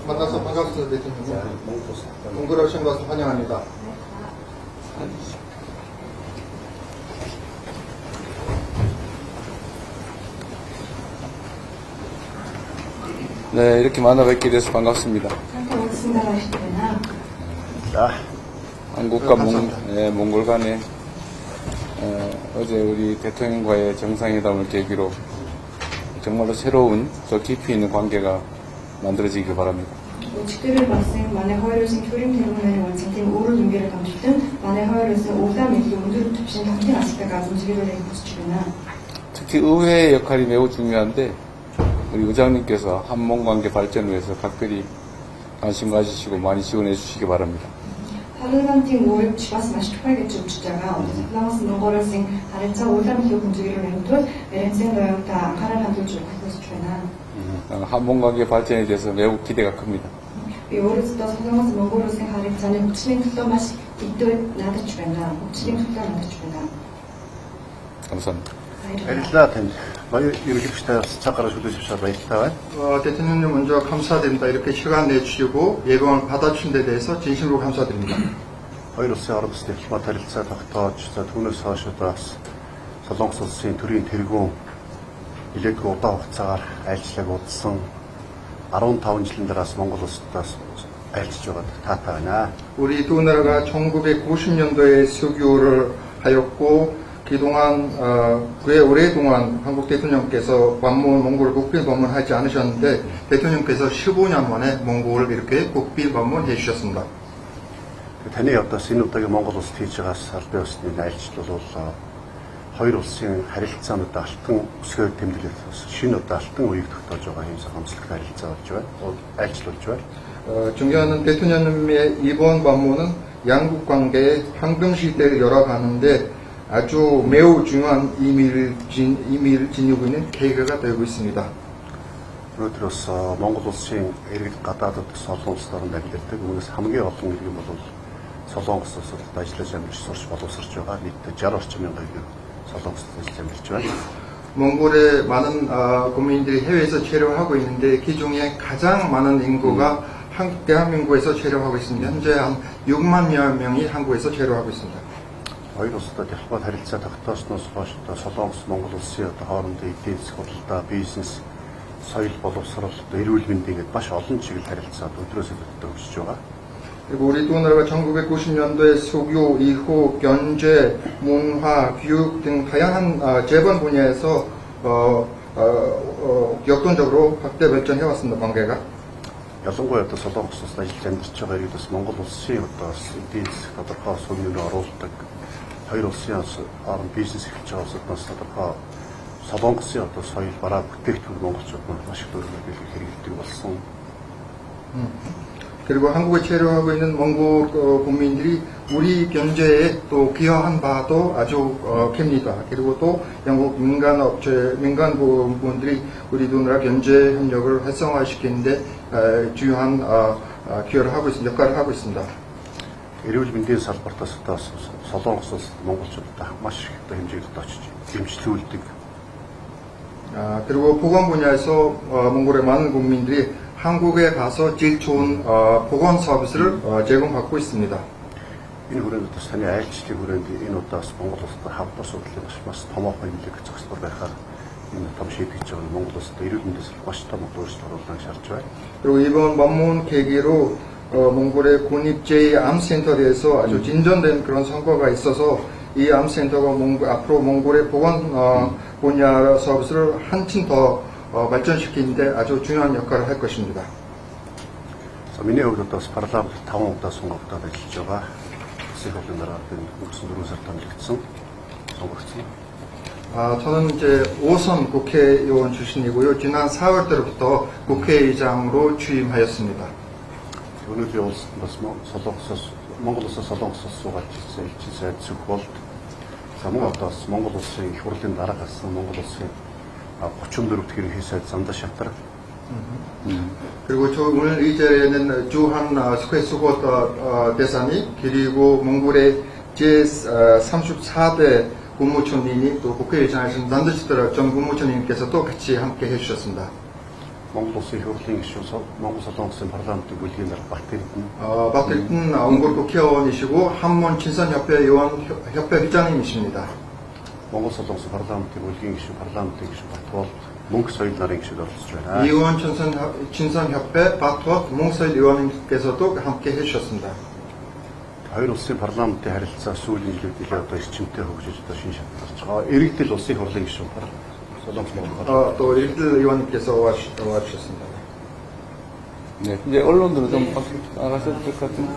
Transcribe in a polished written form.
만나서 반갑습니다, 대통령. 몽골 오신 것을 환영합니다. 네, 이렇게 만나 뵙게 돼서 반갑습니다. 한국과 몽골 간에 어제 우리 대통령과의 정상회담을 계기로 정말로 새로운 더 깊이 있는 관계가 만들어지길 바랍니다. Өчигдөр болсон манай хоёр улсын төрийн тэргүүний үнцэнтийн өөрөөр дүнгээр дамжуулан манай хоёр улсын улаан мэдлийн өндөр түвшин хамтын ашигтайгаар 움직이려고 хүсэж байна. 특히 의회의 역할이 매우 중요한데 우리 의장님께서 한몽관계 발전을 위해서 각별히 관심 가지시고 많이 지원해 주시기 바랍니다. Парламентийн үүрэг бас маш тухай гэж үзэж байгаа. Улаанаас Монгол улсын харилцаа улаан мэдлийн хэмжээгээр нэмэгдвэл Эренцэн доёмта анхаарал хандуулж өгөх хүсэж байна. 한몽관계 발전에 대해서 매우 기대가 큽니다. Би өөрөөсөө Солонгос Монгол улсын харилцааны хүчний төлөө маш идэв надад байна. Хүчний төлөө надад байна. 감사합니다. баярлалаа танд. Баяр ерөнхийлөгчтэй цагаараа шүлжиж баярлалаа байна. 대통령님 먼저 감사드립니다. 이렇게 시간 내주시고 예공을 받아주신 데 대해서 진심으로 감사드립니다. Хоёр улсын орон нутгийн дипломат харилцаа тогтоож түүнээс хойш бас Солонгос улсын төрийн тэргүүн нэлээдгүй удаан хугацаагаар айлчлалыг удсан 15 жилийн дараас Монгол улсаас айлчж байгаад таатай байна. 우리 두 나라가 1990년도에 수교를 하였고 그동안 꽤 오랫동안 한국 대통령께서 몽골을 국빈 방문하지 않으셨는데 대통령께서 15년 만에 몽골을 이렇게 국빈 방문해 주셨습니다. Таны одоос энэ удаагийн Монгол улсад хийж байгаа салбарын усны айлчлал бол хоёр улсын харилцаанууд алтан өсгөө тэмдэглэх шинэ удаа алтан үеийг тогтоож байгаа юм хамслагтай харилцаа болж байна. айлчлал болж байна. 존경하는 대통령님의 이번 방문은 양국 관계의 황금 시대를 열어가는데 아주 매우 중요한 의미를 지니고 있는 계기가 되고 있습니다. Өнөөдрөөс Монгол улсын иргэд гадаадд Солонгос орнд амьдардаг. Үүнээс хамгийн олон иргэн бол Солонгос улсад ажиллаж амьдарч сурч боловсрч байгаа. нийтдээ 60 орчим мянган иргэн Солонгосд ажиллаж амьдарч байна. 몽골의 많은 국민들이 해외에서 체류하고 있는데 그 중에 가장 많은 인구가 대한민국에서 체류하고 있습니다. 현재 한 6만 명이 한국에서 체류하고 있습니다. Хоёр улстай дипломат харилцаа тогтоосноос хойш Солонгос Монгол улсын хоорондын эдийн засаг худалдаа, бизнес, соёл боловсрол, эрүүл мэндийн гээд маш олон чиглэл харилцаанд өдрөөс өдөртөө хөгжиж байгаа. 그리고 우리 두 나라가 1990년도에 수교 이후 경제, 문화, 교육 등 다양한 재반 분야에서 역동적으로 확대 발전해 왔습니다. 관계가. ялангуяа Солонгос улсад ажиллаж амьдарч байгаа иргэдээс Монгол улсын эдийн засаг тодорхой сүмнээр оруулдаг хоёр улсын хооронд бизнес эхэлж байгаа улсадаас тодорхой Солонгосын соёл бараа бүтээгдэхүүн монголчууд маш их өөрөөр хэрэглэдэг болсон. 그리고 한국에 체류하고 있는 몽골 국민들이 우리 경제에 또 기여한 바도 아주 큽니다. 그리고 또 영국 민간 부분들이 우리 두 나라 경제 협력을 활성화시키는데 중요한 기여를 하고 있습니다. 역할을 하고 있습니다. эрүүл мэндийн салбартаас Солонгос улсад монголчуудаа маш их хэмжээнд очиж дэмжлүүлдэг. 그리고 보건 분야에서 몽골의 많은 국민들이 한국에 가서 제일 좋은 보건 서비스를 제공받고 있습니다. Энэ хүрээнд таны айлчлалын хүрээнд энэ удаас Монгол улсад хамт асуудлыг маш томоохон нөлөөлөх зохистой байхаар энэ том шийдэж байгаа Монгол улсад эрүүл мэндээс маш том өөрчлөлт оруулахыг шаардж байна. 그리고 이번 방문 계기로 몽골의 국립 제2암센터에서 아주 진전된 그런 성과가 있어서 이 암센터가 앞으로 몽골의 보건 분야 서비스를 한층 더 발전시키는데 아주 중요한 역할을 할 것입니다. миний хувьд бас парламент 5 удаа сонгогдоод ажиллаж байгаа. Сиховын нараатын өнгөрсөн 4 сард томилогдсон. сонгогдсон. 저는 이제 5선 국회의원 출신이고요. 지난 4월 때부터 국회의장으로 취임하였습니다. Өнөөдөр бас Солонгосоос Монгол улсаас Солонгосоос суугаад ирсэн элчин сайд Сүхболд самуу одоос Монгол улсын их хурлын дараа гарсан Монгол улсын 34 дэх ерөнхий сайд Замдаа Шатар. 그리고 오늘 이 자리에는 주한 스퀘스고 대사님 그리고 몽골의 제34대 국무총리님 또 국회의장이신 난드시더라 전 국무총리님께서도 같이 함께 해주셨습니다. Монгол Улсын их хурлын гишүүн Монгол Солонгосын парламентын бүлгийн дарга Балтэрдэн 박들튼 옹골 국회의원이시고 한문 친선협회 의원협회 회장님이십니다. Монгол Солонгосын парламентын бүлгийн гишүүн парламентын гишүүн Батбол мөнгө соёл нарын гишүүд оролцож байна. 이의원 친선협회 박투어 몽서일 의원님께서도 함께 해주셨습니다. Хоёр улсын парламентын харилцаа сүүлийн жилүүдэд одоо эрчимтэй хөгжиж одоо шинэ шатнд орж байгаа. Иргэдэл улсын их хурлын гишүүн Солонгос Монгол 또 일들 의원님께서 와주셨습니다. 네, 이제 언론들은 좀 알아서 될 것 같은데.